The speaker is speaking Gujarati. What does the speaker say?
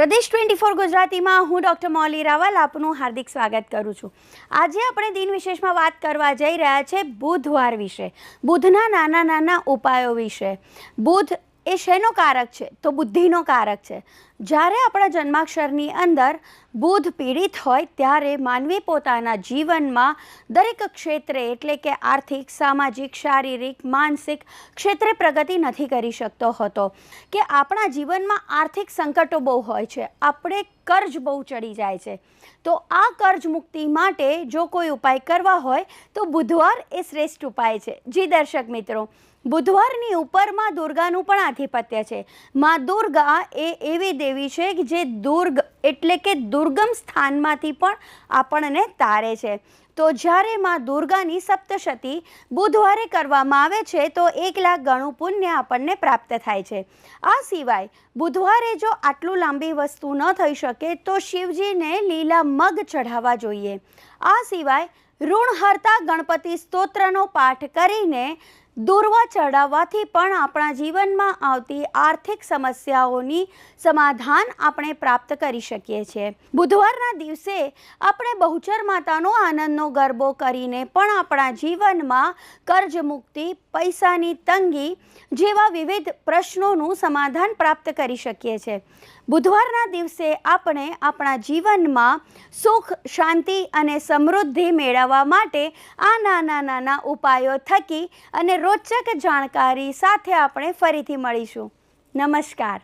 પ્રદેશ 24 ગુજરાતીમાં હું ડૉક્ટર મૌલી રાવલ આપનું હાર્દિક સ્વાગત કરું છું। આજે આપણે દિન વિશેષમાં વાત કરવા જઈ રહ્યા છે બુધવાર વિશે, બુધના નાના નાના ઉપાયો વિશે। બુધ એ શેનો કારક છે? તો બુદ્ધિનો કારક છે। જ્યારે આપણા જન્માક્ષરની અંદર બુધ પીડિત હોય ત્યારે માનવી પોતાના જીવનમાં દરેક ક્ષેત્રે એટલે કે આર્થિક, સામાજિક, શારીરિક, માનસિક ક્ષેત્રે પ્રગતિ નથી કરી શકતો હતો કે આપણા જીવનમાં આર્થિક સંકટો બહુ હોય છે, આપણે કર્જ બહુ ચડી જાય છે। તો આ કર્જ મુક્તિ માટે જો કોઈ ઉપાય કરવા હોય તો બુધવાર એ શ્રેષ્ઠ ઉપાય છે। જી દર્શક મિત્રો, બુધવારની ઉપર માં દુર્ગાનું પણ આધિપત્ય છે। માં દુર્ગા એ એવી દેવી છે કે જે દુર્ગ એટલે કે દુર્ગમ સ્થાનમાંથી પણ આપણને તારે છે। તો જ્યારે માં દુર્ગાની સપ્તશતી બુધવારે કરવામાં આવે છે તો 1 લાખ ગણું પુણ્ય આપણને પ્રાપ્ત થાય છે। આ સિવાય બુધવારે જો આટલું લાંબી વસ્તુ ન થઈ શકે તો શિવજીને લીલા મગ ચઢાવવા જોઈએ। આ સિવાય ઋણહર્તા ગણપતિ સ્તોત્રનો પાઠ કરીને દુર્વા ચડાવવાથી પણ આપણા જીવનમાં આવતી આર્થિક સમસ્યાઓની સમાધાન આપણે પ્રાપ્ત કરી શકીએ છીએ। બુધવારના દિવસે આપણે બહુચર માતાનો આનંદનો ગરબો કરીને પણ આપણા જીવનમાં કર્જ મુક્તિ, પૈસાની તંગી જેવા વિવિધ પ્રશ્નોનું સમાધાન પ્રાપ્ત કરી શકીએ છીએ। બુધવારના દિવસે આપણે આપણા જીવનમાં સુખ, શાંતિ અને સમૃદ્ધિ મેળવવા માટે આ નાના નાના ઉપાયો થકી અને રોચક જાણકારી સાથે આપણે ફરીથી મળીશું। નમસ્કાર।